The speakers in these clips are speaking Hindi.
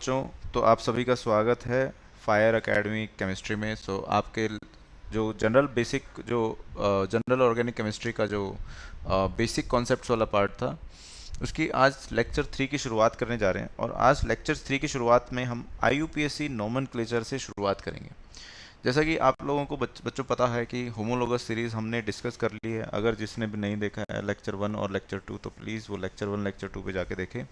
बच्चों, तो आप सभी का स्वागत है फायर एकेडमी केमिस्ट्री में। आपके जो जनरल ऑर्गेनिक केमिस्ट्री का जो बेसिक कॉन्सेप्ट्स वाला पार्ट था, उसकी आज लेक्चर 3 की शुरुआत करने जा रहे हैं। और आज लेक्चर 3 की शुरुआत में हम IUPAC नोमेनक्लेचर से शुरुआत करेंगे। जैसा कि आप लोगों को बच्चों पता है कि होमोलोगस सीरीज़ हमने डिस्कस कर ली है। अगर जिसने भी नहीं देखा है लेक्चर 1 और लेक्चर 2, तो प्लीज़ वो लेक्चर 1 लेक्चर 2 पे जाके देखें,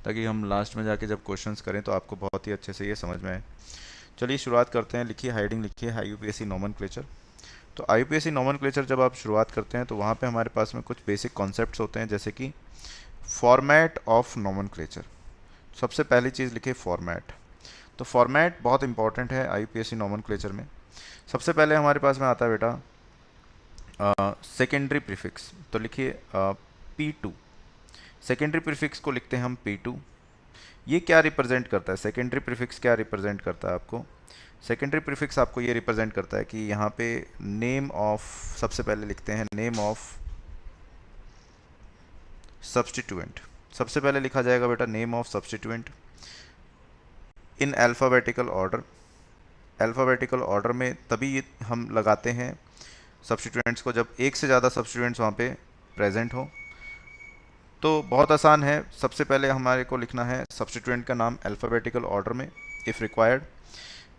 ताकि हम लास्ट में जाके जब क्वेश्चंस करें तो आपको बहुत ही अच्छे से ये समझ में आए। चलिए शुरुआत करते हैं। लिखिए हेडिंग, लिखिए IUPAC नोमेनक्लेचर। तो IUPAC नोमेनक्लेचर जब आप शुरुआत करते हैं तो वहाँ पे हमारे पास में कुछ बेसिक कॉन्सेप्ट्स होते हैं, जैसे कि फॉर्मेट ऑफ नोमेनक्लेचर। सबसे पहली चीज़ लिखिए फॉर्मेट। तो फॉर्मेट बहुत इंपॉर्टेंट है IUPAC नोमेनक्लेचर में। सबसे पहले हमारे पास में आता है बेटा सेकेंडरी प्रीफिक्स। तो लिखिए P2। सेकेंडरी प्रीफिक्स को लिखते हैं हम P2। ये क्या रिप्रेजेंट करता है? सेकेंडरी प्रीफिक्स क्या रिप्रेजेंट करता है आपको? सेकेंडरी प्रीफिक्स आपको ये रिप्रेजेंट करता है कि यहाँ पे नेम ऑफ, सबसे पहले लिखते हैं नेम ऑफ सब्स्टिट्यूएंट। सबसे पहले लिखा जाएगा बेटा name of substituent in alphabetical order. Alphabetical order में तभी हम लगाते हैं सब्स्टिट्यूएंट्स को जब एक से ज़्यादा सब्स्टिट्यूएंट्स वहाँ पे प्रेजेंट हो। तो बहुत आसान है। सबसे पहले हमारे को लिखना है सब्स्टिट्यूएंट का नाम अल्फ़ाबेटिकल ऑर्डर में इफ़ रिक्वायर्ड।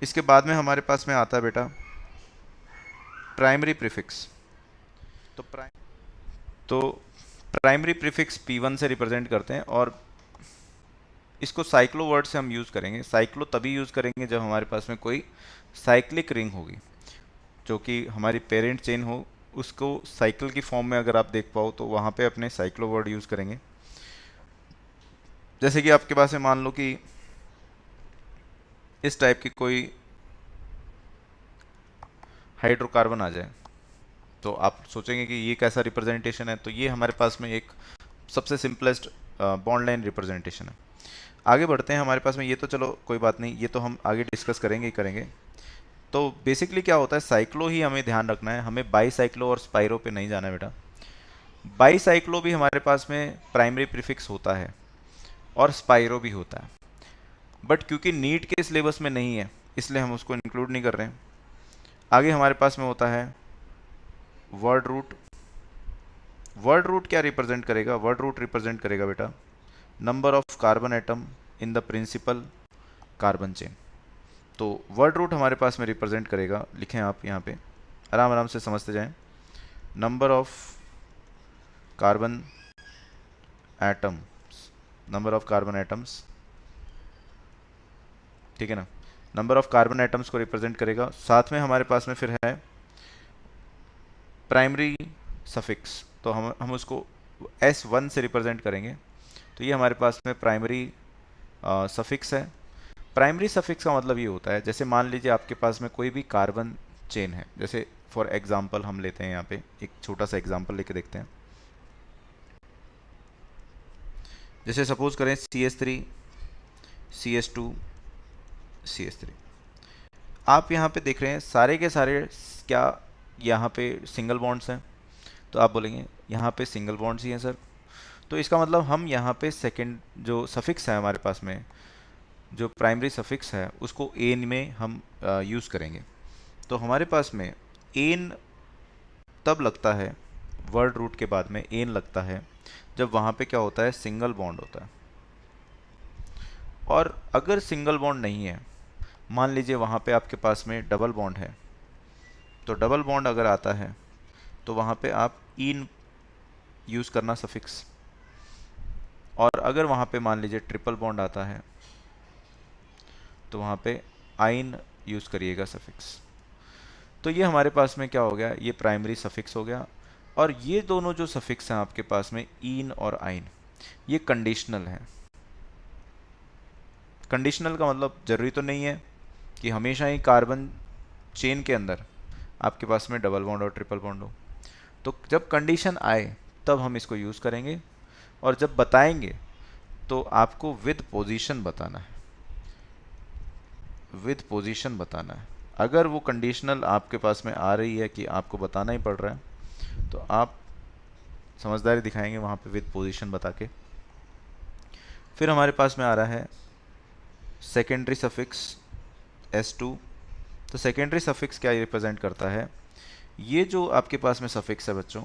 इसके बाद में हमारे पास में आता है बेटा प्राइमरी प्रीफिक्स। तो प्राइमरी प्रीफिक्स P1 से रिप्रेजेंट करते हैं, और इसको साइक्लो वर्ड से हम यूज़ करेंगे। साइक्लो तभी यूज़ करेंगे जब हमारे पास में कोई साइक्लिक रिंग होगी, जो कि हमारी पेरेंट चेन हो। उसको साइकिल की फॉर्म में अगर आप देख पाओ तो वहाँ पे अपने साइक्लो वर्ड यूज़ करेंगे। जैसे कि आपके पास में मान लो कि इस टाइप की कोई हाइड्रोकार्बन आ जाए, तो आप सोचेंगे कि ये कैसा रिप्रेजेंटेशन है। तो ये हमारे पास में एक सबसे सिंपलेस्ट बॉन्ड लाइन रिप्रेजेंटेशन है। आगे बढ़ते हैं। हमारे पास में ये तो चलो कोई बात नहीं, ये तो हम आगे डिस्कस करेंगे ही करेंगे। तो बेसिकली क्या होता है, साइक्लो ही हमें ध्यान रखना है, हमें बाईसाइक्लो और स्पाइरो पे नहीं जाना है बेटा। बाईसाइक्लो भी हमारे पास में प्राइमरी प्रीफिक्स होता है और स्पाइरो भी होता है, बट क्योंकि नीट के सिलेबस में नहीं है इसलिए हम उसको इंक्लूड नहीं कर रहे हैं। आगे हमारे पास में होता है वर्ड रूट। वर्ड रूट क्या रिप्रेजेंट करेगा? वर्ड रूट रिप्रेजेंट करेगा बेटा number of carbon atom in the principal carbon chain. तो वर्ड रूट हमारे पास में रिप्रेजेंट करेगा, लिखें आप यहाँ पे, आराम आराम से समझते जाएं, number of carbon atoms, number of carbon atoms, ठीक है ना। नंबर ऑफ कार्बन एटम्स को रिप्रेजेंट करेगा। साथ में हमारे पास में फिर है प्राइमरी सफिक्स। तो हम उसको S1 से रिप्रेजेंट करेंगे। तो ये हमारे पास में प्राइमरी सफिक्स है। प्राइमरी सफिक्स का मतलब ये होता है, जैसे मान लीजिए आपके पास में कोई भी कार्बन चेन है, जैसे फॉर एग्जांपल हम लेते हैं यहाँ पे एक छोटा सा एग्जांपल लेके देखते हैं। जैसे सपोज करें CH3 CH2 CH3। आप यहाँ पे देख रहे हैं सारे के सारे क्या यहाँ पे सिंगल बॉन्ड्स हैं? तो आप बोलेंगे यहाँ पे सिंगल बॉन्ड्स ही हैं सर। तो इसका मतलब हम यहाँ पे सेकंड जो सफिक्स है हमारे पास में, जो प्राइमरी सफिक्स है, उसको एन में हम यूज़ करेंगे। तो हमारे पास में एन तब लगता है, वर्ड रूट के बाद में एन लगता है जब वहाँ पे क्या होता है, सिंगल बॉन्ड होता है। और अगर सिंगल बॉन्ड नहीं है, मान लीजिए वहाँ पे आपके पास में डबल बॉन्ड है, तो डबल बॉन्ड अगर आता है तो वहाँ पे आप इन यूज़ करना सफिक्स। और अगर वहाँ पे मान लीजिए ट्रिपल बॉन्ड आता है तो वहाँ पे आइन यूज़ करिएगा सफिक्स। तो ये हमारे पास में क्या हो गया, ये प्राइमरी सफिक्स हो गया। और ये दोनों जो सफिक्स हैं आपके पास में इन और आइन, ये कंडीशनल है। कंडीशनल का मतलब जरूरी तो नहीं है कि हमेशा ही कार्बन चेन के अंदर आपके पास में डबल बॉन्ड और ट्रिपल बॉन्ड हो। तो जब कंडीशन आए तब हम इसको यूज़ करेंगे, और जब बताएंगे तो आपको विद पोजीशन बताना है, विद पोजीशन बताना है। अगर वो कंडीशनल आपके पास में आ रही है कि आपको बताना ही पड़ रहा है, तो आप समझदारी दिखाएंगे वहाँ पे विद पोजीशन बता के। फिर हमारे पास में आ रहा है सेकेंडरी सफिक्स S2। तो सेकेंडरी सफिक्स क्या रिप्रेजेंट करता है? ये जो आपके पास में सफिक्स है बच्चों,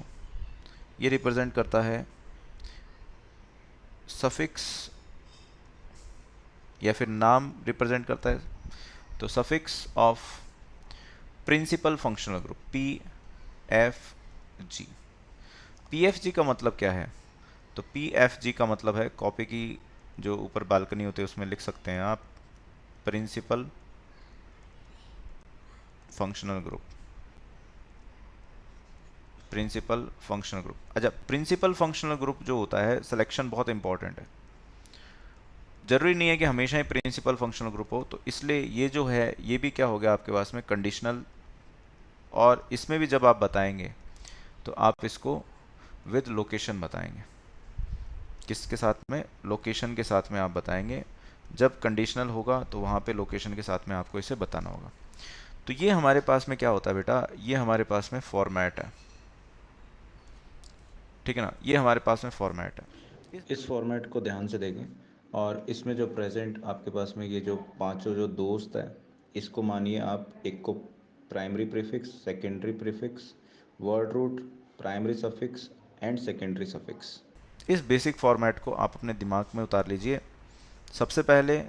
ये रिप्रेजेंट करता है सफिक्स या फिर नाम रिप्रेजेंट करता है, तो suffix of principal functional group PFG। PFG का मतलब क्या है? तो PFG का मतलब है, कॉपी की जो ऊपर बालकनी होती है उसमें लिख सकते हैं आप, principal functional group. Principal functional group. अच्छा, प्रिंसिपल फंक्शनल ग्रुप जो होता है, सिलेक्शन बहुत इंपॉर्टेंट है। जरूरी नहीं है कि हमेशा ही प्रिंसिपल फंक्शनल ग्रुप हो, तो इसलिए ये जो है ये भी क्या हो गया आपके पास में कंडीशनल, और इसमें भी जब आप बताएंगे तो आप इसको विद लोकेशन बताएंगे। किसके साथ में? लोकेशन के साथ में आप बताएंगे। जब कंडीशनल होगा तो वहाँ पे लोकेशन के साथ में आपको इसे बताना होगा। तो ये हमारे पास में क्या होता है बेटा, ये हमारे पास में फॉर्मेट है, ठीक है ना, ये हमारे पास में फॉर्मेट है। इस फॉर्मेट को ध्यान से देखें, और इसमें जो प्रेजेंट आपके पास में ये जो पांचों जो दोस्त है, इसको मानिए आप एक को primary prefix, secondary prefix, word root, primary suffix and secondary suffix. इस बेसिक फॉर्मेट को आप अपने दिमाग में उतार लीजिए। सबसे पहले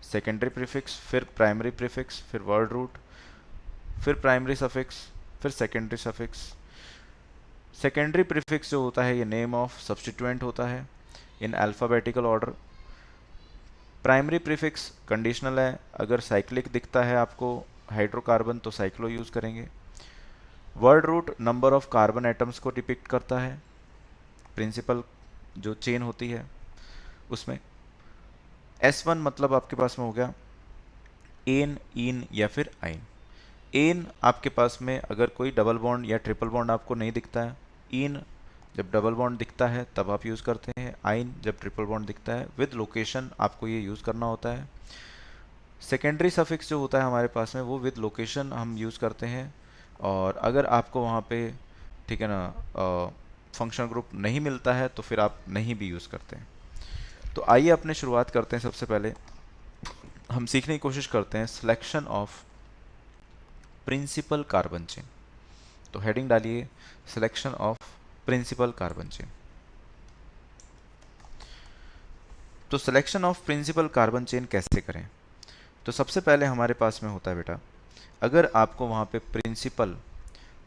सेकेंडरी प्रीफिक्स, फिर प्राइमरी प्रीफिक्स, फिर वर्ड रूट, फिर प्राइमरी सफिक्स, फिर सेकेंडरी सफिक्स। सेकेंडरी प्रीफिक्स जो होता है ये नेम ऑफ सब्स्टिट्यूएंट होता है in alphabetical order. Primary prefix conditional है, अगर साइक्लिक दिखता है आपको हाइड्रोकार्बन तो साइक्लो यूज़ करेंगे। Word root number of carbon atoms को डिपिक्ट करता है, प्रिंसिपल जो चेन होती है उसमें। S1 मतलब आपके पास में हो गया एन, इन या फिर आइन। एन आपके पास में अगर कोई डबल बॉन्ड या ट्रिपल बॉन्ड आपको नहीं दिखता है, इन जब डबल बॉन्ड दिखता है तब आप यूज़ करते हैं, आइन जब ट्रिपल बॉन्ड दिखता है। विद लोकेशन आपको ये यूज़ करना होता है। सेकेंडरी सफिक्स जो होता है हमारे पास में वो विद लोकेशन हम यूज़ करते हैं, और अगर आपको वहाँ पे, ठीक है ना, फंक्शनल ग्रुप नहीं मिलता है तो फिर आप नहीं भी यूज़ करते हैं। तो आइए अपने शुरुआत करते हैं। सबसे पहले हम सीखने की कोशिश करते हैं selection of principal carbon chain. तो हेडिंग डालिए selection of principal carbon chain. तो selection of principal carbon chain कैसे करें? तो सबसे पहले हमारे पास में होता है बेटा, अगर आपको वहाँ पे प्रिंसिपल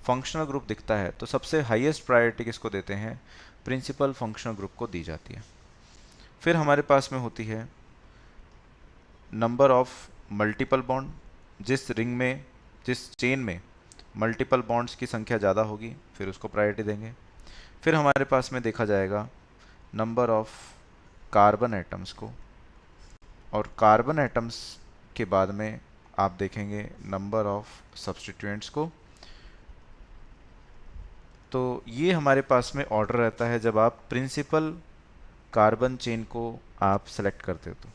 फंक्शनल ग्रुप दिखता है तो सबसे हाईएस्ट प्रायोरिटी किसको देते हैं? प्रिंसिपल फंक्शनल ग्रुप को दी जाती है। फिर हमारे पास में होती है नंबर ऑफ मल्टीपल बॉन्ड, जिस रिंग में, जिस चेन में मल्टीपल बॉन्ड्स की संख्या ज़्यादा होगी फिर उसको प्रायोरिटी देंगे। फिर हमारे पास में देखा जाएगा नंबर ऑफ कार्बन एटम्स को, और कार्बन एटम्स के बाद में आप देखेंगे नंबर ऑफ सब्स्टिट्यूएंट्स को। तो ये हमारे पास में ऑर्डर रहता है जब आप प्रिंसिपल कार्बन चेन को आप सेलेक्ट करते हो। तो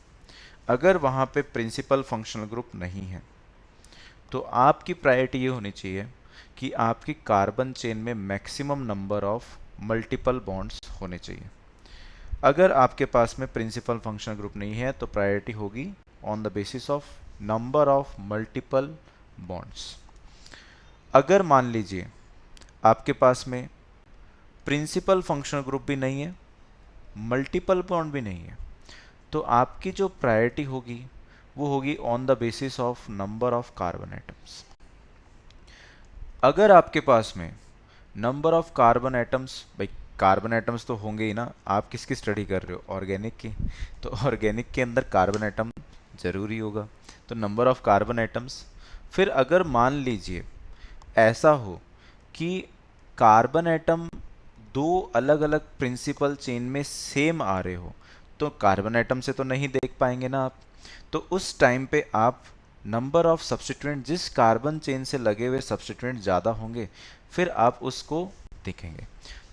अगर वहाँ पे प्रिंसिपल फंक्शनल ग्रुप नहीं है तो आपकी प्रायोरिटी ये होनी चाहिए कि आपकी कार्बन चेन में maximum number of multiple bonds होने चाहिए। अगर आपके पास में प्रिंसिपल फंक्शनल ग्रुप नहीं है तो प्रायोरिटी होगी on the basis of number of multiple bonds. अगर मान लीजिए आपके पास में प्रिंसिपल फंक्शनल ग्रुप भी नहीं है, मल्टीपल बॉन्ड भी नहीं है, तो आपकी जो प्रायोरिटी होगी वो होगी on the basis of number of carbon atoms. अगर आपके पास में नंबर ऑफ कार्बन एटम्स, भाई कार्बन एटम्स तो होंगे ही ना, आप किसकी स्टडी कर रहे हो? ऑर्गेनिक की। तो ऑर्गेनिक के अंदर कार्बन एटम जरूरी होगा, तो नंबर ऑफ कार्बन एटम्स। फिर अगर मान लीजिए ऐसा हो कि कार्बन एटम दो अलग अलग प्रिंसिपल चेन में सेम आ रहे हो, तो कार्बन एटम से तो नहीं देख पाएंगे ना आप, तो उस टाइम पे आप नंबर ऑफ सब्स्टिट्यूएंट, जिस कार्बन चेन से लगे हुए सब्स्टिट्यूएंट ज़्यादा होंगे फिर आप उसको देखेंगे।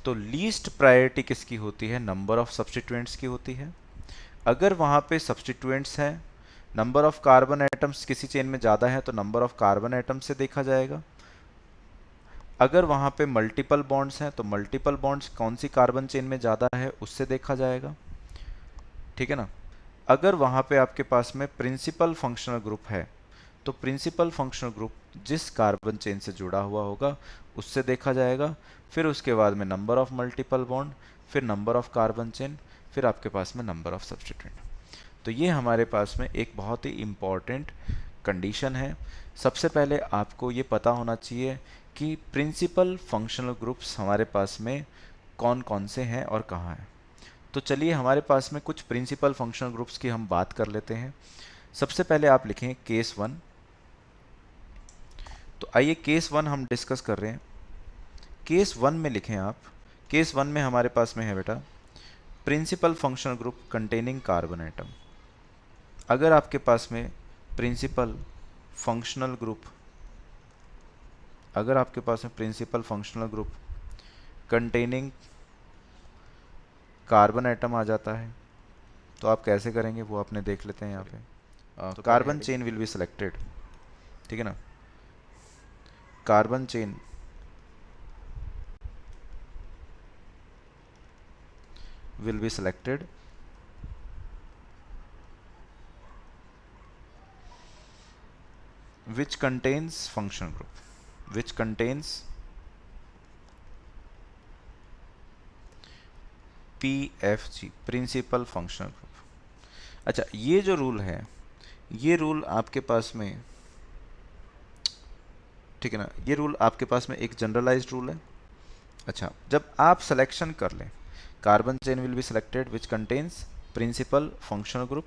तो लीस्ट प्रायोरिटी किसकी होती है? नंबर ऑफ सब्स्टिट्यूएंट्स की होती है। अगर वहाँ पे सब्स्टिट्यूएंट्स हैं, नंबर ऑफ कार्बन एटम्स किसी चेन में ज़्यादा है तो नंबर ऑफ कार्बन एटम्स से देखा जाएगा। अगर वहाँ पे मल्टीपल बॉन्ड्स हैं तो मल्टीपल बॉन्ड्स कौन सी कार्बन चेन में ज़्यादा है उससे देखा जाएगा, ठीक है ना। अगर वहाँ पे आपके पास में प्रिंसिपल फंक्शनल ग्रुप है तो प्रिंसिपल फंक्शनल ग्रुप जिस कार्बन चेन से जुड़ा हुआ होगा उससे देखा जाएगा, फिर उसके बाद में नंबर ऑफ मल्टीपल बॉन्ड, फिर नंबर ऑफ कार्बन चेन, फिर आपके पास में नंबर ऑफ सब्स्टिट्यूएंट। तो ये हमारे पास में एक बहुत ही इम्पॉर्टेंट कंडीशन है। सबसे पहले आपको ये पता होना चाहिए कि प्रिंसिपल फंक्शनल ग्रुप्स हमारे पास में कौन कौन से हैं और कहाँ हैं। तो चलिए हमारे पास में कुछ प्रिंसिपल फंक्शनल ग्रुप्स की हम बात कर लेते हैं। सबसे पहले आप लिखें केस 1। तो आइए केस 1 हम डिस्कस कर रहे हैं। केस 1 में लिखें आप, केस 1 में हमारे पास में है बेटा principal functional group containing carbon atom. अगर आपके पास में प्रिंसिपल फंक्शनल ग्रुप, अगर आपके पास में principal functional group containing carbon atom आ जाता है तो आप कैसे करेंगे वो आपने देख लेते हैं यहाँ पे। तो पहले carbon heading chain will be selected, ठीक है ना। Carbon chain will be selected which contains functional group, which contains PFG principal functional group. अच्छा, ये जो रूल है, ये रूल आपके पास में, ठीक है ना, ये रूल आपके पास में एक जनरलाइज्ड रूल है। अच्छा, जब आप सिलेक्शन कर लें carbon chain will be selected which contains principal functional group.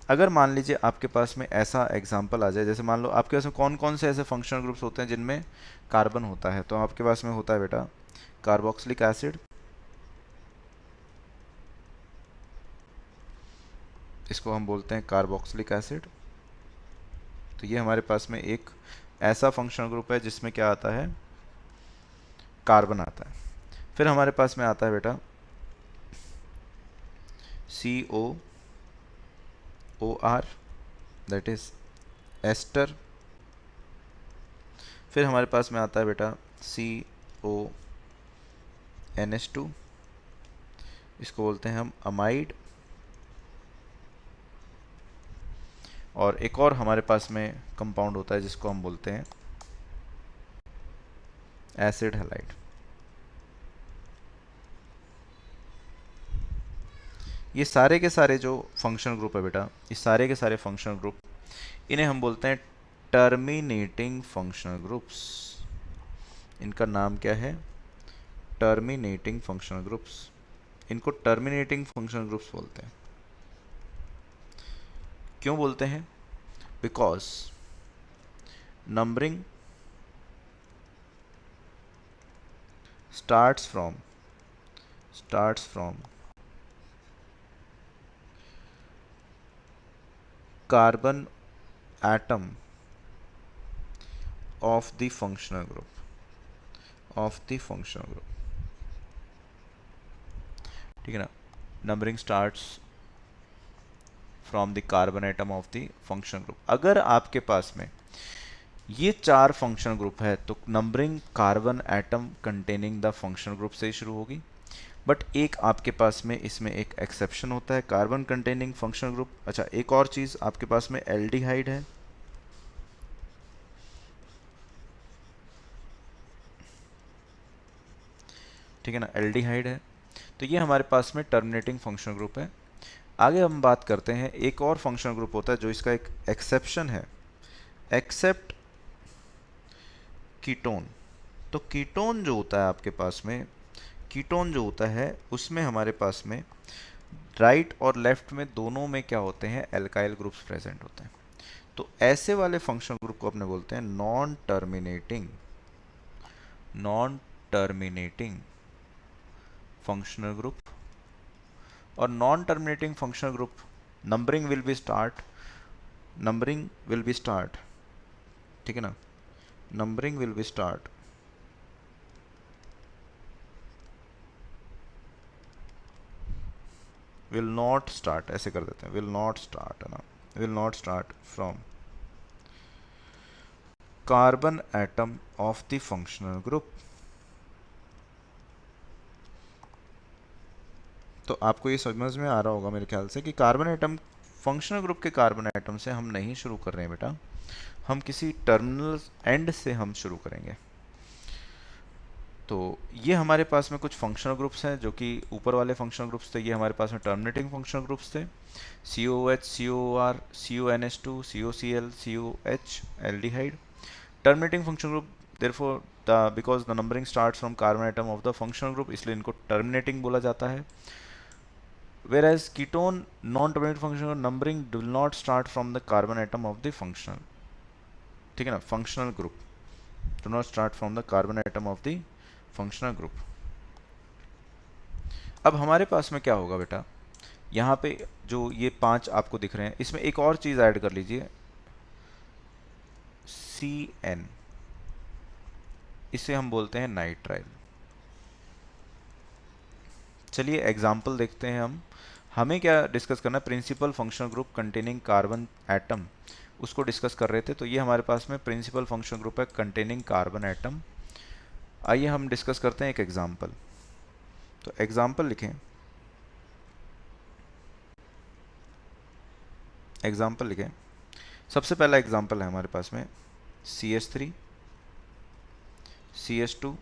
अगर मान लीजिए आपके पास में ऐसा एग्जांपल आ जाए, जैसे मान लो आपके पास में कौन कौन से ऐसे फंक्शनल ग्रुप्स होते हैं जिनमें कार्बन होता है, तो आपके पास में होता है बेटा कार्बोक्सिलिक एसिड, इसको हम बोलते हैं कार्बोक्सिलिक एसिड। तो ये हमारे पास में एक ऐसा फंक्शनल ग्रुप है जिसमें क्या आता है, कार्बन आता है। फिर हमारे पास में आता है बेटा COOR, दैट इज एस्टर। फिर हमारे पास में आता है बेटा CONH2, इसको बोलते हैं हम अमाइड। और एक और हमारे पास में कंपाउंड होता है जिसको हम बोलते हैं एसिड हैलाइड। ये सारे के सारे जो फंक्शनल ग्रुप है बेटा, ये सारे के सारे फंक्शनल ग्रुप, इन्हें हम बोलते हैं टर्मिनेटिंग फंक्शनल ग्रुप्स। इनका नाम क्या है, टर्मिनेटिंग फंक्शनल ग्रुप्स। इनको टर्मिनेटिंग फंक्शनल ग्रुप्स बोलते हैं। क्यों बोलते हैं, because numbering starts from carbon atom of the functional group, ठीक है ना। Numbering starts from the carbon atom of the functional group. अगर आपके पास में ये 4 फंक्शनल ग्रुप है तो numbering carbon atom containing the functional group से ही शुरू होगी। बट एक आपके पास में इसमें एक एक्सेप्शन होता है, कार्बन कंटेनिंग फंक्शनल ग्रुप। अच्छा, एक और चीज़ आपके पास में एल्डिहाइड है, ठीक है ना, एल्डिहाइड है। तो ये हमारे पास में टर्मिनेटिंग फंक्शनल ग्रुप है। आगे हम बात करते हैं, एक और फंक्शनल ग्रुप होता है जो इसका एक एक्सेप्शन है, एक्सेप्ट कीटोन। तो कीटोन जो होता है आपके पास में, कीटोन जो होता है उसमें हमारे पास में राइट और लेफ्ट में दोनों में क्या होते हैं, एल्काइल ग्रुप्स प्रेजेंट होते हैं। तो ऐसे वाले फंक्शनल ग्रुप को अपने बोलते हैं नॉन टर्मिनेटिंग फंक्शनल ग्रुप। और non terminating functional group numbering will be start, ठीक है ना, numbering will be start will not start, ऐसे कर देते हैं, विल नॉट स्टार्ट है ना, will not start from carbon atom of the functional group. तो आपको ये समझ में आ रहा होगा मेरे ख्याल से कि कार्बन एटम फंक्शनल ग्रुप के कार्बन आइटम से हम नहीं शुरू कर रहे हैं बेटा, हम किसी टर्मिनल एंड से हम शुरू करेंगे। तो ये हमारे पास में कुछ फंक्शनल ग्रुप्स हैं, जो कि ऊपर वाले फंक्शनल ग्रुप्स थे, ये हमारे पास में टर्मिनेटिंग फंक्शनल ग्रुप्स थे। COOH, COR, CONH2, COCl, COH, aldehyde. Terminating functional group, therefore because the numbering starts from carbon atom of the functional group, इसलिए इनको टर्मिनेटिंग बोला जाता है। Whereas ketone non terminating functional numbering do not start from the carbon atom of the functional, ठीक है ना, functional group do not start from the carbon atom of the functional group। अब हमारे पास में क्या होगा बेटा, यहाँ पे जो ये 5 आपको दिख रहे हैं, इसमें एक और चीज ऐड कर लीजिए, CN, इसे हम बोलते हैं नाइट्राइल। चलिए एग्जाम्पल देखते हैं हम। हमें क्या डिस्कस करना है, principal functional group containing carbon atom, उसको डिस्कस कर रहे थे। तो ये हमारे पास में प्रिंसिपल फंक्शनल ग्रुप है कंटेनिंग कार्बन एटम। आइए हम डिस्कस करते हैं एक एग्जाम्पल। तो एग्जाम्पल लिखें, एग्जाम्पल लिखें। सबसे पहला एग्जाम्पल है हमारे पास में CH3, CH2,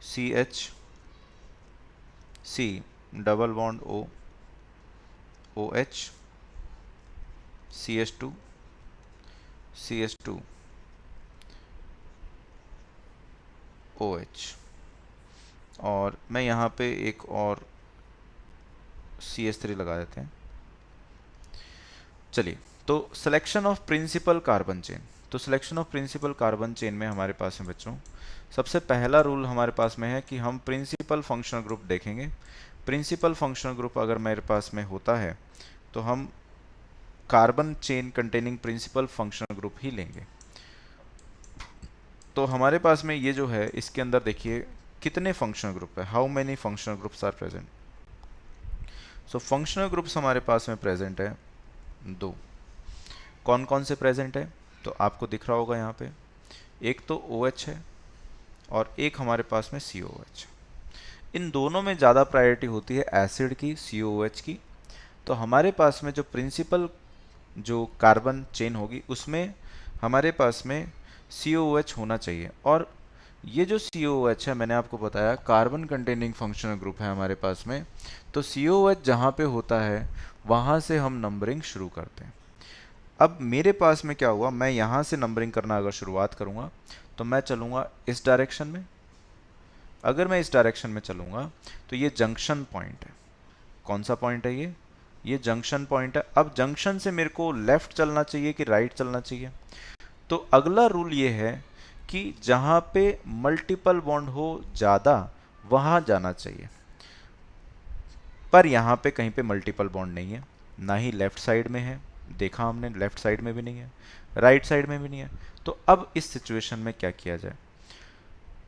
CH, C double bond O, OH, CH2, CH2, OH, और मैं यहाँ पे एक और CH3 लगा देते हैं। चलिए, तो selection of principal carbon chain. तो selection of principal carbon chain में हमारे पास में बच्चों सबसे पहला रूल हमारे पास में है कि हम प्रिंसिपल फंक्शनल ग्रुप देखेंगे। प्रिंसिपल फंक्शनल ग्रुप अगर मेरे पास में होता है तो हम carbon chain containing principal functional group ही लेंगे। तो हमारे पास में ये जो है, इसके अंदर देखिए कितने फंक्शनल ग्रुप है, how many functional groups are present. So functional groups हमारे पास में प्रेजेंट है 2। कौन कौन से प्रेजेंट है, तो आपको दिख रहा होगा यहाँ पे, एक तो OH है और एक हमारे पास में COOH। इन दोनों में ज़्यादा प्रायोरिटी होती है एसिड की, COOH की। तो हमारे पास में जो प्रिंसिपल जो कार्बन चेन होगी उसमें हमारे पास में COOH होना चाहिए। और ये जो COOH है, मैंने आपको बताया कार्बन कंटेनिंग फंक्शनल ग्रुप है हमारे पास में। तो COOH जहाँ पे होता है वहाँ से हम नंबरिंग शुरू करते हैं। अब मेरे पास में क्या हुआ, मैं यहाँ से नंबरिंग करना अगर शुरुआत करूँगा तो मैं चलूँगा इस डायरेक्शन में। अगर मैं इस डायरेक्शन में चलूँगा तो ये जंक्शन पॉइंट है। कौन सा पॉइंट है ये जंक्शन पॉइंट है। अब जंक्शन से मेरे को लेफ्ट चलना चाहिए कि राइट चलना चाहिए। तो अगला रूल ये है कि जहाँ पे मल्टीपल बॉन्ड हो ज़्यादा वहाँ जाना चाहिए। पर यहाँ पे कहीं पे मल्टीपल बॉन्ड नहीं है, ना ही लेफ्ट साइड में है, देखा हमने लेफ्ट साइड में भी नहीं है, राइट साइड में भी नहीं है। तो अब इस सिचुएशन में क्या किया जाए,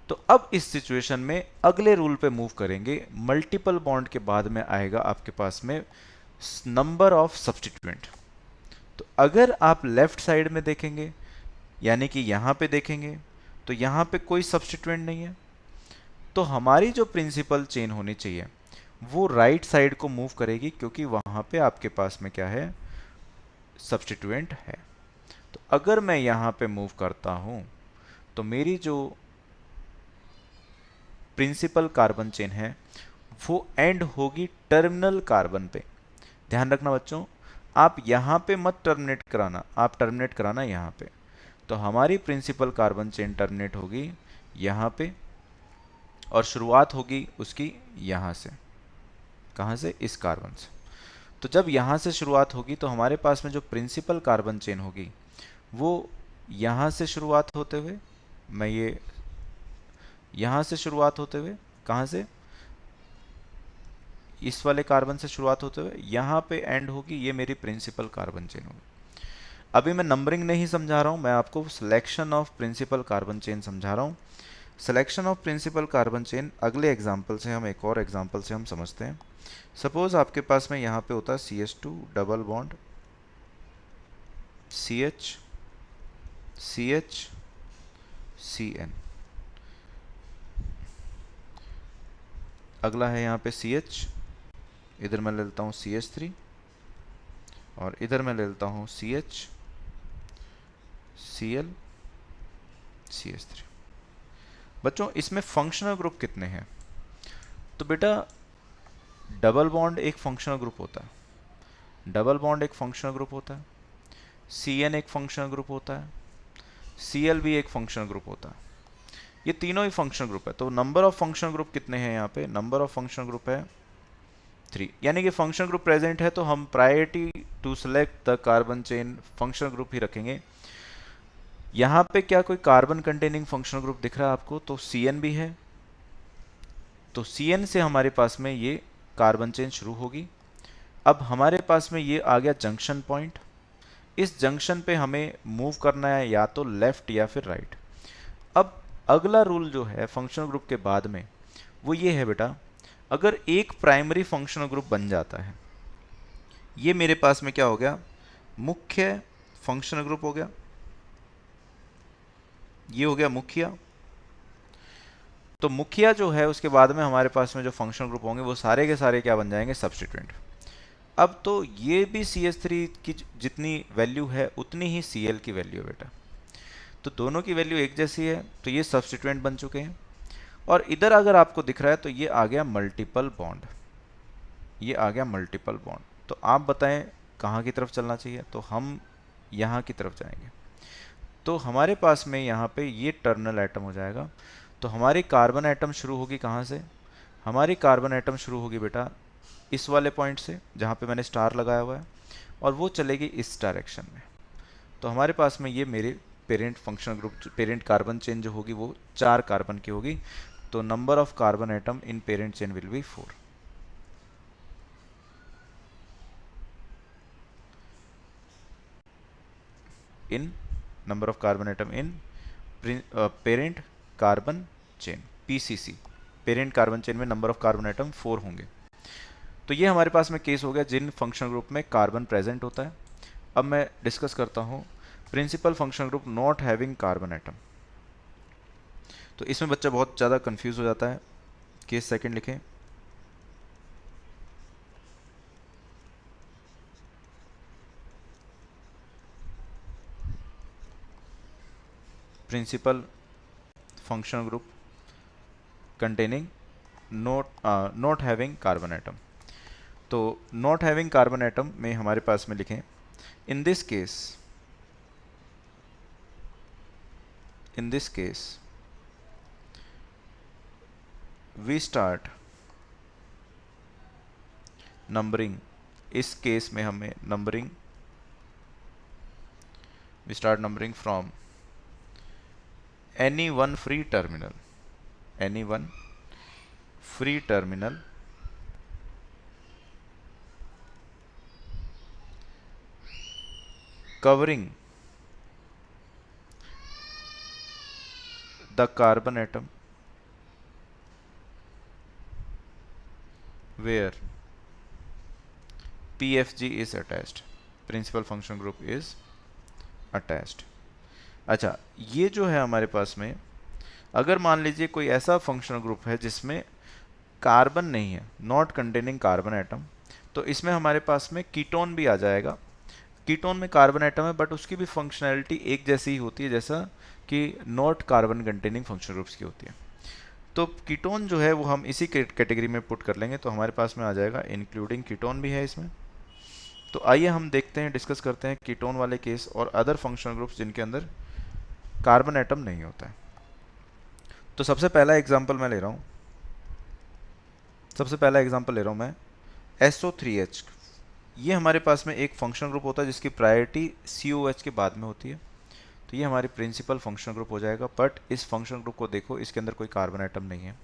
तो अब इस सिचुएशन में अगले रूल पे मूव करेंगे। मल्टीपल बॉन्ड के बाद में आएगा आपके पास में नंबर ऑफ सब्स्टिट्यूएंट। तो अगर आप लेफ्ट साइड में देखेंगे, यानी कि यहाँ पे देखेंगे, तो यहाँ पे कोई सब्स्टिट्यूएंट नहीं है। तो हमारी जो प्रिंसिपल चेन होनी चाहिए वो राइट साइड को मूव करेगी, क्योंकि वहाँ पे आपके पास में क्या है, सब्स्टिट्यूएंट है। तो अगर मैं यहाँ पे मूव करता हूँ तो मेरी जो प्रिंसिपल कार्बन चेन है वो एंड होगी टर्मिनल कार्बन पे। ध्यान रखना बच्चों, आप यहाँ पे मत टर्मिनेट कराना, आप टर्मिनेट कराना यहाँ पे। तो हमारी प्रिंसिपल कार्बन चेन टर्मिनेट होगी यहाँ पे और शुरुआत होगी उसकी यहाँ से। कहाँ से, इस कार्बन से। तो जब यहाँ से शुरुआत होगी तो हमारे पास में जो प्रिंसिपल कार्बन चेन होगी वो यहाँ से शुरुआत होते हुए, मैं ये यहाँ से शुरुआत होते हुए, कहाँ से, इस वाले कार्बन से शुरुआत होते हुए यहाँ पे एंड होगी, ये मेरी प्रिंसिपल कार्बन चेन होगी। अभी मैं नंबरिंग नहीं समझा रहा हूँ, मैं आपको selection of principal carbon chain समझा रहा हूँ। Selection of principal carbon chain अगले एग्जाम्पल से हम, एक और एग्जाम्पल से हम समझते हैं। सपोज आपके पास में यहाँ पे होता है CH2 double bond CH, CH, CN। अगला है यहाँ पे CH, इधर मैं ले लेता हूँ CH3, और इधर मैं ले लेता हूँ CH, Cl, CH3। बच्चों इसमें फंक्शनल ग्रुप कितने हैं? तो बेटा डबल बॉन्ड एक फंक्शनल ग्रुप होता है, डबल बॉन्ड एक फंक्शनल ग्रुप होता है, Cn एक फंक्शनल ग्रुप होता है, Cl भी एक फंक्शनल ग्रुप होता है। ये तीनों ही फंक्शनल ग्रुप है। तो नंबर ऑफ फंक्शनल ग्रुप कितने हैं यहाँ पे? नंबर ऑफ फंक्शनल ग्रुप है 3, यानी कि फंक्शनल ग्रुप प्रेजेंट है तो हम priority to select the carbon chain functional group ही रखेंगे। यहाँ पे क्या कोई कार्बन कंटेनिंग फंक्शनल ग्रुप दिख रहा है आपको? तो Cn भी है, तो Cn से हमारे पास में ये कार्बन चेन शुरू होगी। अब हमारे पास में ये आ गया जंक्शन पॉइंट। इस जंक्शन पे हमें मूव करना है या तो लेफ्ट या फिर राइट। अब अगला रूल जो है फंक्शनल ग्रुप के बाद में वो ये है बेटा, अगर एक प्राइमरी फंक्शनल ग्रुप बन जाता है, ये मेरे पास में क्या हो गया? मुख्य फंक्शनल ग्रुप हो गया, ये हो गया मुखिया। तो मुखिया जो है उसके बाद में हमारे पास में जो फंक्शनल ग्रुप होंगे वो सारे के सारे क्या बन जाएंगे? सब्स्टिट्यूएंट। अब तो ये भी CH3 की जितनी वैल्यू है उतनी ही Cl की वैल्यू है बेटा, तो दोनों की वैल्यू एक जैसी है, तो ये सब्स्टिट्यूएंट बन चुके हैं। और इधर अगर आपको दिख रहा है तो ये आ गया मल्टीपल बॉन्ड, ये आ गया मल्टीपल बॉन्ड। तो आप बताएं कहाँ की तरफ चलना चाहिए? तो हम यहाँ की तरफ जाएंगे। तो हमारे पास में यहाँ पे ये टर्मिनल एटम हो जाएगा। तो हमारी कार्बन एटम शुरू होगी कहाँ से? हमारी कार्बन एटम शुरू होगी बेटा इस वाले पॉइंट से जहाँ पे मैंने स्टार लगाया हुआ है, और वो चलेगी इस डायरेक्शन में। तो हमारे पास में ये मेरे parent functional group, parent carbon chain जो होगी वो 4 कार्बन की होगी। तो number of carbon atom in parent chain will B 4। In number of carbon atom in parent carbon chain, PCC, parent carbon chain में नंबर ऑफ कार्बन एटम 4 होंगे। तो ये हमारे पास में केस हो गया जिन फंक्शनल ग्रुप में कार्बन प्रेजेंट होता है। अब मैं डिस्कस करता हूँ principal functional group not having carbon atom. तो इसमें बच्चा बहुत ज़्यादा कंफ्यूज हो जाता है। केस सेकंड लिखें, principal functional group containing not having carbon atom. तो नॉट हैविंग कार्बन एटम में हमारे पास में लिखें, in this case we start numbering. इस केस में हमें numbering, we start numbering from any one free terminal, any one free terminal covering the carbon atom where PFG is attached, principal function group is attached। अच्छा, ये जो है हमारे पास में, अगर मान लीजिए कोई ऐसा फंक्शनल ग्रुप है जिसमें कार्बन नहीं है, नॉट कंटेनिंग कार्बन एटम, तो इसमें हमारे पास में कीटोन भी आ जाएगा। कीटोन में कार्बन एटम है बट उसकी भी फंक्शनैलिटी एक जैसी ही होती है जैसा कि not carbon containing functional groups की होती है। तो कीटोन जो है वो हम इसी कैटेगरी में पुट कर लेंगे। तो हमारे पास में आ जाएगा इंक्लूडिंग कीटोन भी है इसमें। तो आइए हम देखते हैं, डिस्कस करते हैं कीटोन वाले केस और अदर फंक्शनल ग्रुप्स जिनके अंदर कार्बन एटम नहीं होता है। तो सबसे पहला एग्जांपल मैं ले रहा हूँ, मैं SO3H। ये हमारे पास में एक फंक्शनल ग्रुप होता है जिसकी प्रायोरिटी COH के बाद में होती है। तो ये हमारी प्रिंसिपल फंक्शनल ग्रुप हो जाएगा। बट इस फंक्शनल ग्रुप को देखो, इसके अंदर कोई कार्बन एटम नहीं है।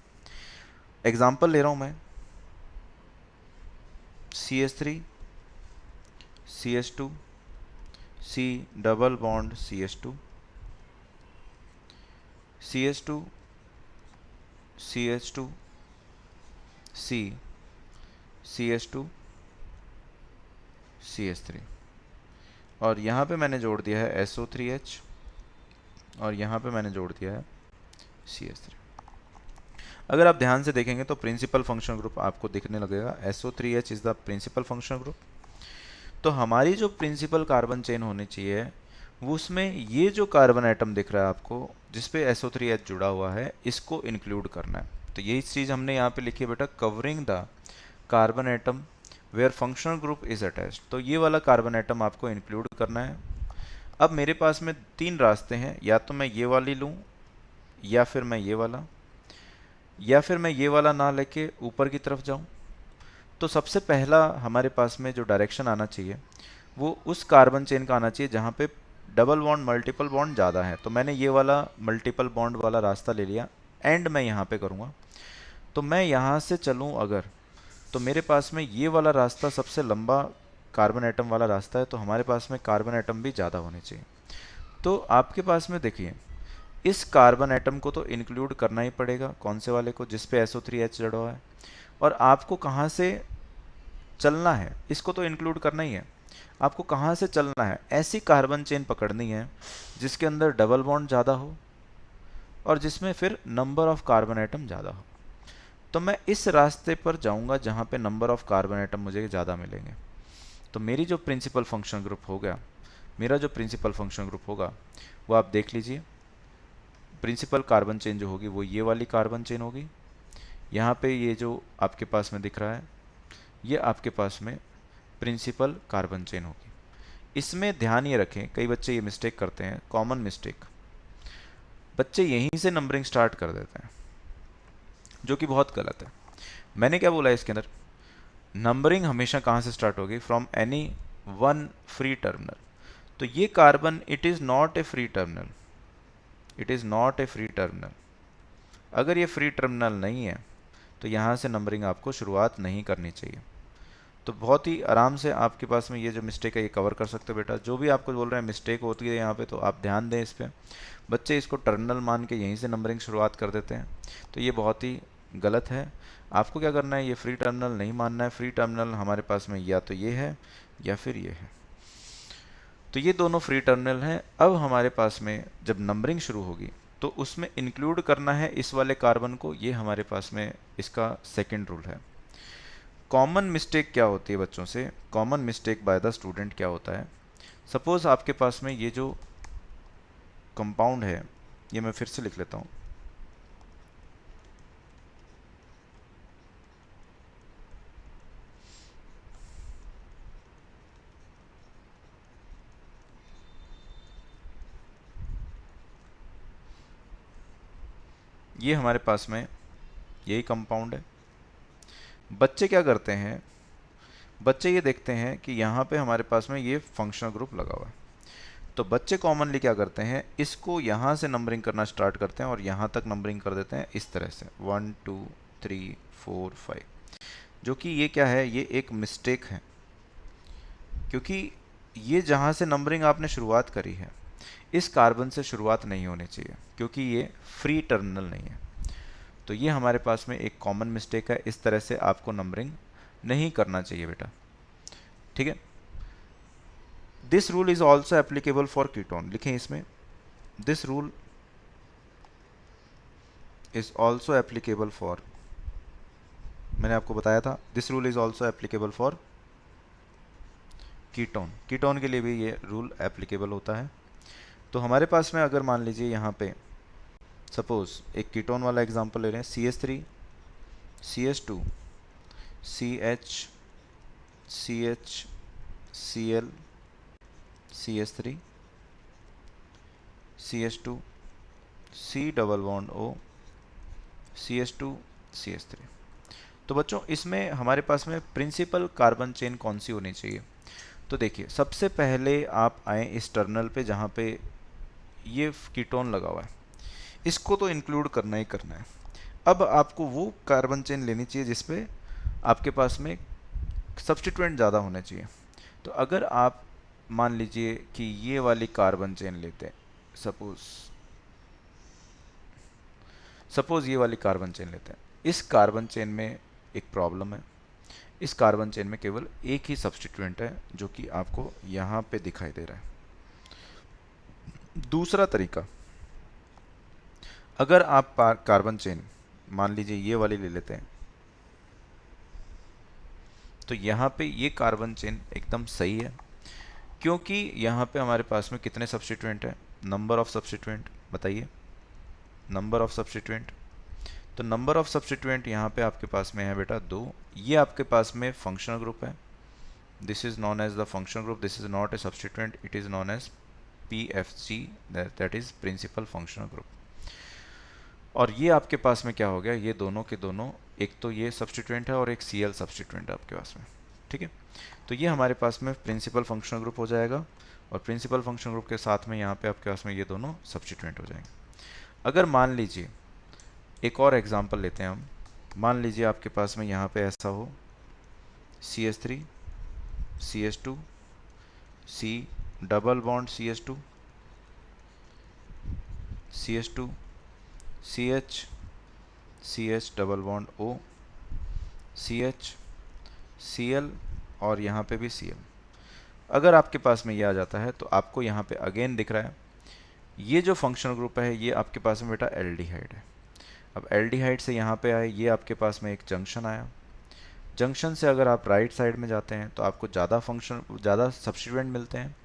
एग्जांपल ले रहा हूँ मैं CH3 CH2 C double bond CH2 CH2 CH2 C CH2 CH3, और यहाँ पे मैंने जोड़ दिया है SO3H और यहाँ पे मैंने जोड़ दिया है CH3। अगर आप ध्यान से देखेंगे तो प्रिंसिपल फंक्शनल ग्रुप आपको दिखने लगेगा। SO3H is the principal functional group. तो हमारी जो प्रिंसिपल कार्बन चेन होनी चाहिए वो उसमें ये जो कार्बन एटम दिख रहा है आपको जिसपे SO3H जुड़ा हुआ है इसको इंक्लूड करना है। तो यही चीज़ हमने यहाँ पे लिखी है बेटा, covering the carbon atom where functional group is attached. तो ये वाला कार्बन एटम आपको इंक्लूड करना है। अब मेरे पास में तीन रास्ते हैं, या तो मैं ये वाली लूँ, या फिर मैं ये वाला, या फिर मैं ये वाला ना लेके ऊपर की तरफ जाऊँ। तो सबसे पहला हमारे पास में जो डायरेक्शन आना चाहिए वो उस कार्बन चेन का आना चाहिए जहाँ पे डबल बॉन्ड मल्टीपल बॉन्ड ज़्यादा है। तो मैंने ये वाला मल्टीपल बॉन्ड वाला रास्ता ले लिया, एंड मैं यहाँ पे करूँगा। तो मैं यहाँ से चलूँ अगर, तो मेरे पास में ये वाला रास्ता सबसे लंबा कार्बन एटम वाला रास्ता है, तो हमारे पास में कार्बन एटम भी ज़्यादा होने चाहिए। तो आपके पास में देखिए, इस कार्बन एटम को तो इंक्लूड करना ही पड़ेगा, कौन से वाले को, जिस पे SO3H जड़ा हुआ है। और आपको कहाँ से चलना है, इसको तो इंक्लूड करना ही है। आपको कहाँ से चलना है, ऐसी कार्बन चेन पकड़नी है जिसके अंदर डबल बॉन्ड ज़्यादा हो और जिसमें फिर नंबर ऑफ कार्बन एटम ज़्यादा हो। तो मैं इस रास्ते पर जाऊंगा जहाँ पे नंबर ऑफ कार्बन एटम मुझे ज़्यादा मिलेंगे। तो मेरी जो प्रिंसिपल फंक्शन ग्रुप हो गया, मेरा जो प्रिंसिपल फंक्शन ग्रुप होगा वो आप देख लीजिए। प्रिंसिपल कार्बन चेन जो होगी वो ये वाली कार्बन चेन होगी। यहाँ पे ये जो आपके पास में दिख रहा है ये आपके पास में प्रिंसिपल कार्बन चेन होगी। इसमें ध्यान ये रखें, कई बच्चे ये मिस्टेक करते हैं, कॉमन मिस्टेक, बच्चे यहीं से नंबरिंग स्टार्ट कर देते हैं जो कि बहुत गलत है। मैंने क्या बोला है इसके अंदर, नंबरिंग हमेशा कहाँ से स्टार्ट होगी, from any one free terminal. तो ये carbon it is not a free terminal, it is not a free terminal. अगर ये फ्री टर्मिनल नहीं है तो यहाँ से नंबरिंग आपको शुरुआत नहीं करनी चाहिए। तो बहुत ही आराम से आपके पास में ये जो मिस्टेक है ये कवर कर सकते हो बेटा। जो भी आपको बोल रहे हैं मिस्टेक होती है यहाँ पे, तो आप ध्यान दें इस पर। बच्चे इसको टर्मिनल मान के यहीं से नंबरिंग शुरुआत कर देते हैं, तो ये बहुत ही गलत है। आपको क्या करना है, ये फ्री टर्मिनल नहीं मानना है। फ्री टर्मिनल हमारे पास में या तो ये है या फिर ये है। तो ये दोनों फ्री टर्मिनल हैं। अब हमारे पास में जब नंबरिंग शुरू होगी तो उसमें इंक्लूड करना है इस वाले कार्बन को। ये हमारे पास में इसका सेकंड रूल है। कॉमन मिस्टेक क्या होती है बच्चों से, common mistake by the student क्या होता है, सपोज आपके पास में ये जो कंपाउंड है, ये मैं फिर से लिख लेता हूँ, ये हमारे पास में यही कंपाउंड है। बच्चे क्या करते हैं, बच्चे ये देखते हैं कि यहाँ पे हमारे पास में ये फंक्शनल ग्रुप लगा हुआ है। तो बच्चे कॉमनली क्या करते हैं, इसको यहाँ से नंबरिंग करना स्टार्ट करते हैं और यहाँ तक नंबरिंग कर देते हैं इस तरह से 1 2 3 4 5, जो कि ये क्या है, ये एक मिस्टेक है। क्योंकि ये जहाँ से नंबरिंग आपने शुरुआत करी है इस कार्बन से शुरुआत नहीं होनी चाहिए, क्योंकि ये फ्री टर्मिनल नहीं है। तो ये हमारे पास में एक कॉमन मिस्टेक है। इस तरह से आपको नंबरिंग नहीं करना चाहिए बेटा, ठीक है। This rule is also applicable for ketone, लिखें इसमें, this rule is also applicable for, मैंने आपको बताया था this rule is also applicable for ketone. Ketone के लिए भी ये रूल एप्लीकेबल होता है। तो हमारे पास में अगर मान लीजिए यहाँ पे सपोज एक कीटोन वाला एग्जांपल ले रहे हैं, CH3 CH2 CH CH Cl CH3 CH2 C double bond O CH2 CH3। तो बच्चों इसमें हमारे पास में प्रिंसिपल कार्बन चेन कौन सी होनी चाहिए। तो देखिए सबसे पहले आप आए इस टर्मिनल पे जहाँ पे ये कीटोन लगा हुआ है, इसको तो इंक्लूड करना ही करना है। अब आपको वो कार्बन चेन लेनी चाहिए जिसपे आपके पास में सब्स्टिट्यूएंट ज़्यादा होने चाहिए। तो अगर आप मान लीजिए कि ये वाली कार्बन चेन लेते हैं, सपोज ये वाली कार्बन चेन लेते हैं, इस कार्बन चेन में एक प्रॉब्लम है। इस कार्बन चेन में केवल एक ही सब्स्टिट्यूएंट है जो कि आपको यहाँ पे दिखाई दे रहा है। दूसरा तरीका, अगर आप कार्बन चेन मान लीजिए ये वाली ले लेते हैं, तो यहाँ पे ये कार्बन चेन एकदम सही है, क्योंकि यहाँ पे हमारे पास में कितने सब्स्टिट्यूएंट है, नंबर ऑफ सब्स्टिट्यूएंट बताइए, नंबर ऑफ सब्स्टिट्यूएंट। तो नंबर ऑफ सब्स्टिट्यूएंट यहाँ पे आपके पास में है बेटा 2। ये आपके पास में फंक्शनल ग्रुप है, this is known as the functional group, this is not a substituent, it is known as PFG, that is principal functional group. और ये आपके पास में क्या हो गया, ये दोनों के दोनों, एक तो ये सब्स्टिट्यूएंट है और एक Cl सब्स्टिट्यूएंट है आपके पास में, ठीक है। तो ये हमारे पास में प्रिंसिपल फंक्शनल ग्रुप हो जाएगा, और प्रिंसिपल फंक्शनल ग्रुप के साथ में यहाँ पे आपके पास में ये दोनों सब्स्टिट्यूएंट हो जाएंगे। अगर मान लीजिए एक और एग्जांपल लेते हैं हम, मान लीजिए आपके पास में यहाँ पे ऐसा हो CH3 CH2 C double bond CH2 CH2 CH CH double bond O CH Cl और यहाँ पे भी Cl। अगर आपके पास में ये आ जाता है तो आपको यहाँ पे अगेन दिख रहा है ये जो फंक्शनल ग्रुप है ये आपके पास में बेटा एल्डिहाइड है। अब एल्डिहाइड से यहाँ पे आए, ये आपके पास में एक जंक्शन आया, जंक्शन से अगर आप राइट साइड में जाते हैं तो आपको ज़्यादा सब्स्टिट्यूएंट मिलते हैं,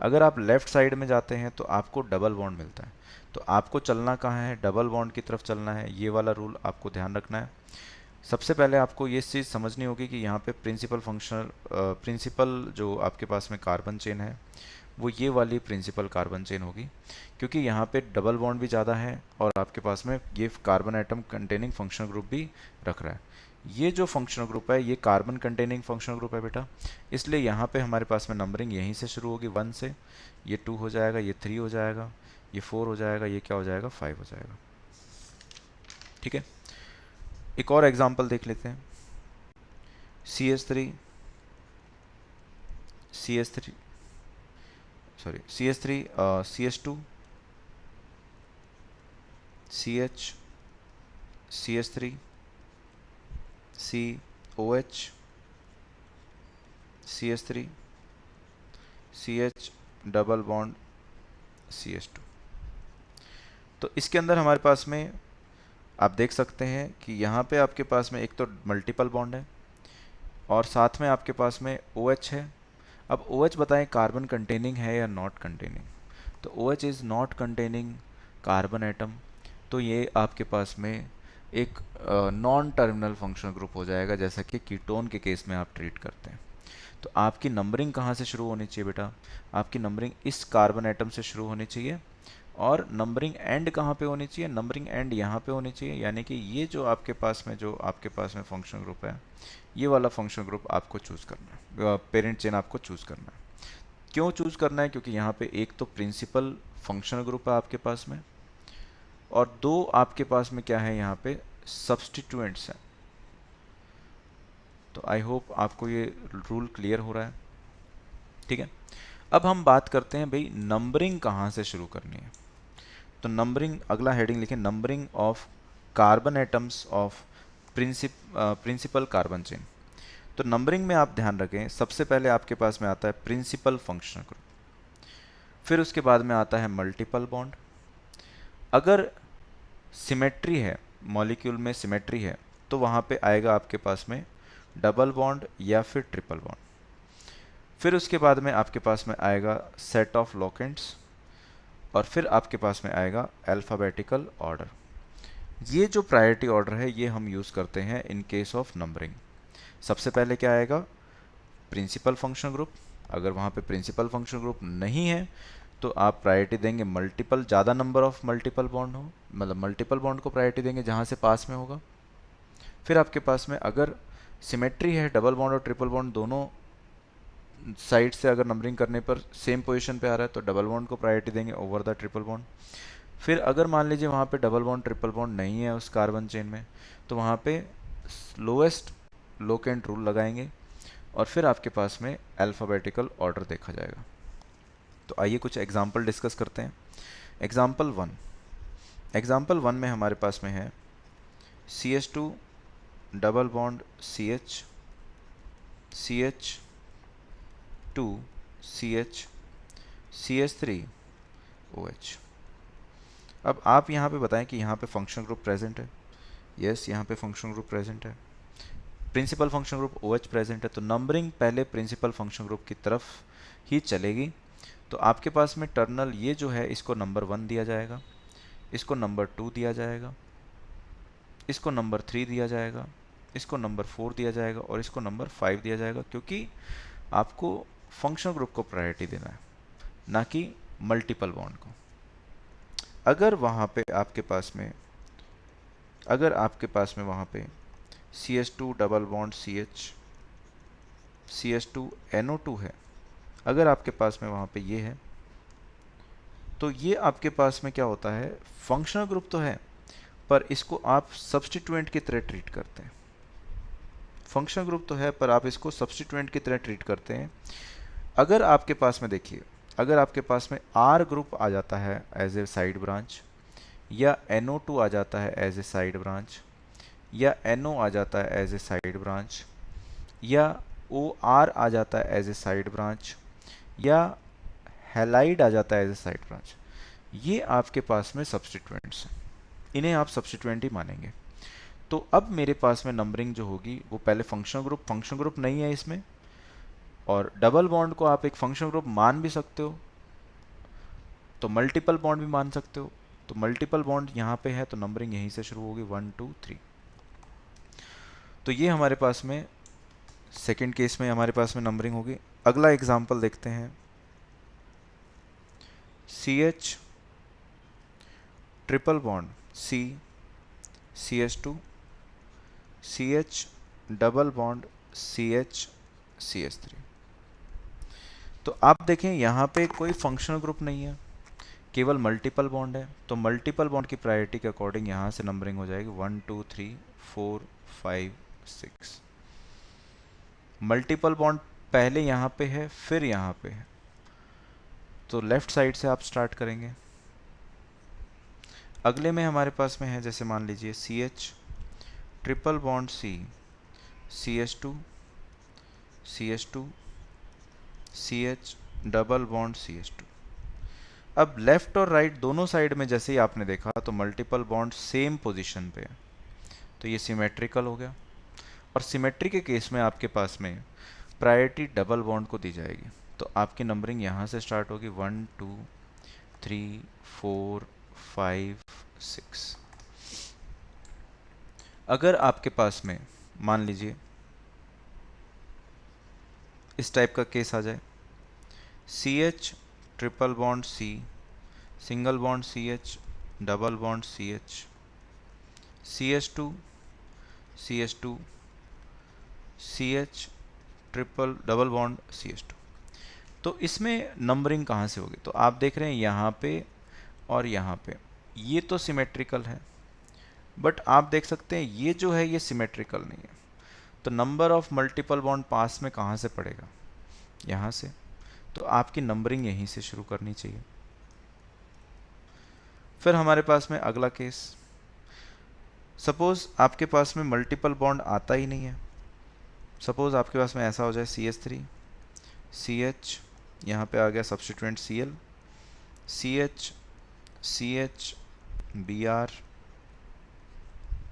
अगर आप लेफ़्ट साइड में जाते हैं तो आपको डबल बॉन्ड मिलता है। तो आपको चलना कहाँ है, डबल बॉन्ड की तरफ चलना है, ये वाला रूल आपको ध्यान रखना है। सबसे पहले आपको ये चीज़ समझनी होगी कि यहाँ पे प्रिंसिपल जो आपके पास में कार्बन चेन है वो ये वाली प्रिंसिपल कार्बन चेन होगी, क्योंकि यहाँ पे डबल बॉन्ड भी ज़्यादा है और आपके पास में ये carbon atom containing functional group भी रख रहा है। ये जो फंक्शनल ग्रुप है ये कार्बन कंटेनिंग फंक्शनल ग्रुप है बेटा, इसलिए यहाँ पे हमारे पास में नंबरिंग यहीं से शुरू होगी 1 से, ये 2 हो जाएगा, ये 3 हो जाएगा, ये 4 हो जाएगा, ये क्या हो जाएगा 5 हो जाएगा, ठीक है। एक और एग्जांपल देख लेते हैं, CH3 CH2 CH CH3 COH CH3 CH double bond CH2। तो इसके अंदर हमारे पास में आप देख सकते हैं कि यहाँ पे आपके पास में एक तो मल्टीपल बॉन्ड है और साथ में आपके पास में OH है। अब OH बताएं कार्बन कंटेनिंग है या नॉट कंटेनिंग, तो OH is not containing carbon atom, तो ये आपके पास में एक नॉन टर्मिनल फंक्शनल ग्रुप हो जाएगा, जैसा कि कीटोन के केस में आप ट्रीट करते हैं। तो आपकी नंबरिंग कहाँ से शुरू होनी चाहिए बेटा, आपकी नंबरिंग इस कार्बन एटम से शुरू होनी चाहिए, और नंबरिंग एंड कहाँ पे होनी चाहिए, नंबरिंग एंड यहाँ पे होनी चाहिए, यानी कि ये जो आपके पास में फंक्शनल ग्रुप है ये वाला फंक्शनल ग्रुप आपको चूज़ करना है, पेरेंट चेन आपको चूज़ करना है। क्यों चूज़ करना है, क्योंकि यहाँ पे एक तो प्रिंसिपल फंक्शनल ग्रुप है आपके पास में, और दो आपके पास में क्या है यहाँ पे सब्स्टिट्यूएंट्स हैं। तो आई होप आपको ये रूल क्लियर हो रहा है, ठीक है। अब हम बात करते हैं भाई नंबरिंग कहाँ से शुरू करनी है। तो नंबरिंग, अगला हेडिंग लिखें, numbering of carbon atoms of principal carbon chain. तो नंबरिंग में आप ध्यान रखें, सबसे पहले आपके पास में आता है प्रिंसिपल फंक्शनल ग्रुप, फिर उसके बाद में आता है मल्टीपल बॉन्ड। अगर सिमेट्री है, मॉलिक्यूल में सिमेट्री है, तो वहाँ पे आएगा आपके पास में डबल बॉन्ड या फिर ट्रिपल बॉन्ड। फिर उसके बाद में आपके पास में आएगा सेट ऑफ लोकेंट्स, और फिर आपके पास में आएगा अल्फ़ाबेटिकल ऑर्डर। ये जो प्रायोरिटी ऑर्डर है ये हम यूज़ करते हैं इन केस ऑफ नंबरिंग। सबसे पहले क्या आएगा, प्रिंसिपल फंक्शनल ग्रुप। अगर वहाँ पे प्रिंसिपल फंक्शनल ग्रुप नहीं है तो आप प्रायोरिटी देंगे मल्टीपल, ज़्यादा नंबर ऑफ मल्टीपल बॉन्ड हो, मतलब मल्टीपल बॉन्ड को प्रायोरिटी देंगे जहाँ से पास में होगा। फिर आपके पास में अगर सिमेट्री है, डबल बॉन्ड और ट्रिपल बॉन्ड दोनों साइड से अगर नंबरिंग करने पर सेम पोजीशन पे आ रहा है तो डबल बॉन्ड को प्रायोरिटी देंगे ओवर द ट्रिपल बॉन्ड। फिर अगर मान लीजिए वहाँ पे डबल बॉन्ड ट्रिपल बॉन्ड नहीं है उस कार्बन चेन में, तो वहाँ पे लोएस्ट लोकेंट रूल लगाएंगे, और फिर आपके पास में अल्फ़ाबेटिकल ऑर्डर देखा जाएगा। तो आइए कुछ एग्जाम्पल डिस्कस करते हैं। एग्जाम्पल वन में हमारे पास में है CH2 double bond CH CH2 CH CH3 OH। अब आप यहाँ पे बताएं कि यहाँ पे फंक्शनल ग्रुप प्रेजेंट है। यस, यहाँ पे फंक्शनल ग्रुप प्रेजेंट है। प्रिंसिपल फंक्शन ग्रुप OH प्रेजेंट है, तो नंबरिंग पहले प्रिंसिपल फंक्शन ग्रुप की तरफ ही चलेगी। तो आपके पास में टर्नल ये जो है इसको नंबर 1 दिया जाएगा, इसको नंबर 2 दिया जाएगा, इसको नंबर 3 दिया जाएगा, इसको नंबर 4 दिया जाएगा और इसको नंबर 5 दिया जाएगा, क्योंकि आपको फंक्शन ग्रुप को प्रायोरिटी देना है, ना कि मल्टीपल बॉन्ड को। अगर वहाँ पे आपके पास में वहाँ पे CH2 double bond CH CH2 NO2 है, अगर आपके पास में वहाँ पे ये है, तो ये आपके पास में क्या होता है, फंक्शनल ग्रुप तो है पर इसको आप सब्स्टिट्यूएंट की तरह ट्रीट करते हैं। फंक्शनल ग्रुप तो है पर आप इसको सब्स्टिट्यूएंट की तरह ट्रीट करते हैं। अगर आपके पास में देखिए, अगर आपके पास में R ग्रुप आ जाता है एज ए साइड ब्रांच, या NO2 आ जाता है एज ए साइड ब्रांच, या NO आ जाता है एज ए साइड ब्रांच, या OR आ जाता है एज ए साइड ब्रांच, या हैलाइड आ जाता है एज ए साइड ब्रांच, ये आपके पास में सब्स्टिट्यूएंट्स हैं, इन्हें आप सब्स्टिट्यूएंट ही मानेंगे। तो अब मेरे पास में नंबरिंग जो होगी वो पहले फंक्शन ग्रुप नहीं है इसमें, और डबल बॉन्ड को आप एक फंक्शन ग्रुप मान भी सकते हो, तो मल्टीपल बॉन्ड भी मान सकते हो। तो मल्टीपल बॉन्ड यहाँ पे है तो नंबरिंग यहीं से शुरू होगी 1 2 3। तो ये हमारे पास में सेकंड केस में हमारे पास में नंबरिंग होगी। अगला एग्जांपल देखते हैं, CH triple bond C CH2 CH double bond CH CH3। तो आप देखें यहाँ पे कोई फंक्शनल ग्रुप नहीं है, केवल मल्टीपल बॉन्ड है। तो मल्टीपल बॉन्ड की प्रायोरिटी के अकॉर्डिंग यहाँ से नंबरिंग हो जाएगी 1 2 3 4 5 6। मल्टीपल बॉन्ड पहले यहाँ पे है फिर यहाँ पे है, तो लेफ्ट साइड से आप स्टार्ट करेंगे। अगले में हमारे पास में है, जैसे मान लीजिए CH triple bond C CH2 CH2 CH double bond CH2। अब लेफ्ट और राइट दोनों साइड में जैसे ही आपने देखा तो मल्टीपल बॉन्ड सेम पोजीशन पे है, तो ये सिमेट्रिकल हो गया। और सिमेट्री के केस में आपके पास में प्रायोरिटी डबल बॉन्ड को दी जाएगी, तो आपकी नंबरिंग यहाँ से स्टार्ट होगी 1 2 3 4 5 6। अगर आपके पास में मान लीजिए इस टाइप का केस आ जाए, CH triple bond C single bond CH double bond CH CH2 CH2 CH triple double bond CH2। तो इसमें नंबरिंग कहाँ से होगी, तो आप देख रहे हैं यहाँ पे और यहाँ पे ये तो सिमेट्रिकल है, बट आप देख सकते हैं ये जो है ये सिमेट्रिकल नहीं है। तो नंबर ऑफ मल्टीपल बॉन्ड पास में कहाँ से पड़ेगा, यहाँ से। तो आपकी नंबरिंग यहीं से शुरू करनी चाहिए। फिर हमारे पास में अगला केस, सपोज आपके पास में मल्टीपल बॉन्ड आता ही नहीं है। सपोज आपके पास में ऐसा हो जाए CH3 CH, यहाँ पे आ गया substituent Cl, CH CH Br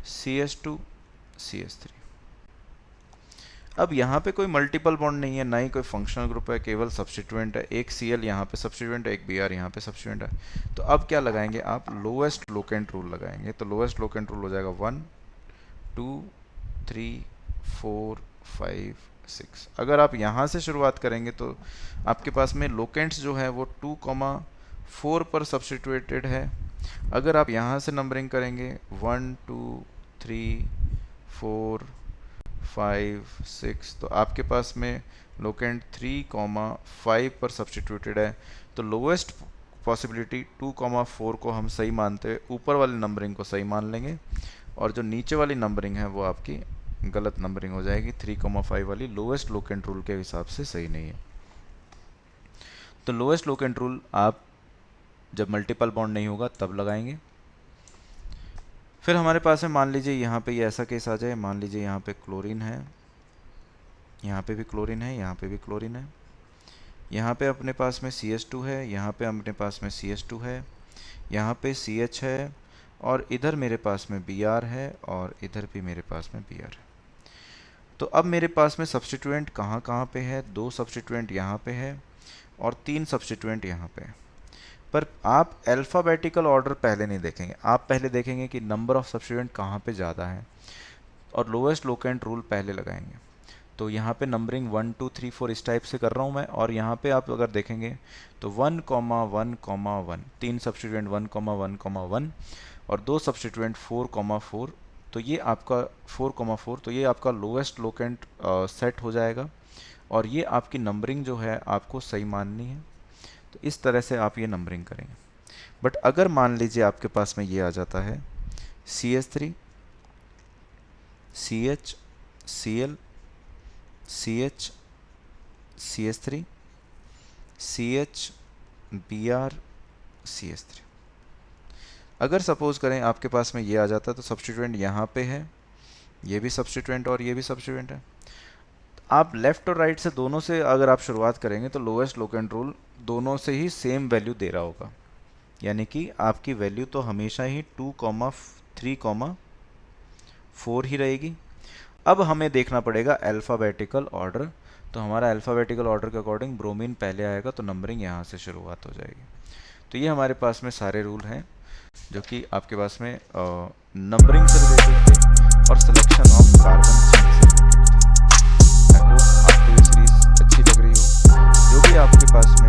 CH2 CH3। अब यहाँ पे कोई मल्टीपल बॉन्ड नहीं है, ना ही कोई फंक्शनल ग्रुप है, केवल सब्स्टिट्यूएंट है। एक Cl यहाँ पे सब्स्टिट्यूएंट है, एक Br यहाँ पे सब्स्टिट्यूएंट है। तो अब क्या लगाएंगे आप, लोएस्ट लोकेंट रूल लगाएंगे। तो लोएस्ट लोकेंट रूल हो जाएगा 1 2 3 4 5 6। अगर आप यहाँ से शुरुआत करेंगे तो आपके पास में लोकेंट्स जो है वो 2,4 पर सब्स्टिट्यूटेड है। अगर आप यहाँ से नंबरिंग करेंगे 1 2 3 4 5 6, तो आपके पास में लोकेंट 3,5 पर सब्स्टिट्यूटेड है। तो लोएस्ट पॉसिबिलिटी 2,4 को हम सही मानते हुए ऊपर वाली नंबरिंग को सही मान लेंगे, और जो नीचे वाली नंबरिंग है वो आपकी गलत नंबरिंग हो जाएगी। 3,5 वाली लोएस्ट लोकेंट रूल के हिसाब से सही नहीं है। तो लोएस्ट लोकेंट रूल आप जब मल्टीपल बॉन्ड नहीं होगा तब लगाएंगे। फिर हमारे पास है, मान लीजिए यहाँ पे ये ऐसा केस आ जाए, मान लीजिए यहाँ पे क्लोरीन है, यहाँ पे भी क्लोरीन है, यहाँ पे भी क्लोरीन है, यहाँ पे अपने पास में CH2 है, यहाँ पे अपने पास में CH2 है, यहाँ पे CH है, और इधर मेरे पास में Br है, और इधर भी मेरे पास में Br है। तो अब मेरे पास में सब्स्टिट्यूएंट कहाँ कहाँ पे है, 2 सब्स्टिट्यूएंट यहाँ पे है और 3 सब्स्टिट्यूएंट यहाँ पे है। पर आप अल्फ़ाबेटिकल ऑर्डर पहले नहीं देखेंगे, आप पहले देखेंगे कि नंबर ऑफ सब्स्टिट्यूएंट कहाँ पे ज़्यादा है और लोएस्ट लोकेंट रूल पहले लगाएंगे। तो यहाँ पे नंबरिंग 1 2 3 4 इस टाइप से कर रहा हूँ मैं, और यहाँ पे आप अगर देखेंगे तो 1, 1, 1, 3 सब्स्टिट्यूएंट 1, 1, 1 और 2 सब्स्टिट्यूएंट 4, 4, तो ये आपका 4, 4, तो ये आपका लोएस्ट लोकेंट सेट हो जाएगा और ये आपकी नंबरिंग जो है आपको सही माननी है। तो इस तरह से आप ये नंबरिंग करेंगे। बट अगर मान लीजिए आपके पास में ये आ जाता है CH3 CH Cl CH CH3 CH Br CH3, अगर सपोज करें आपके पास में ये आ जाता है तो सब्स्टिट्यूएंट यहाँ पे है, ये भी सब्स्टिट्यूएंट और ये भी सब्स्टिट्यूएंट है। आप लेफ्ट और राइट से दोनों से अगर आप शुरुआत करेंगे तो लोएस्ट लोकेंट रूल दोनों से ही सेम वैल्यू दे रहा होगा, यानी कि आपकी वैल्यू तो हमेशा ही 2, 3, 4 ही रहेगी। अब हमें देखना पड़ेगा अल्फ़ाबेटिकल ऑर्डर, तो हमारा अल्फ़ाबेटिकल ऑर्डर के अकॉर्डिंग ब्रोमीन पहले आएगा तो नंबरिंग यहाँ से शुरुआत हो जाएगी। तो ये हमारे पास में सारे रूल हैं जो कि आपके पास में नंबरिंग से रिलेटेड थे और सिलेक्शन ऑफ कार्बन चेन से रिलेटेड थे। आई होप आपको ये सीरीज अच्छी लग रही हो। जो भी आपके पास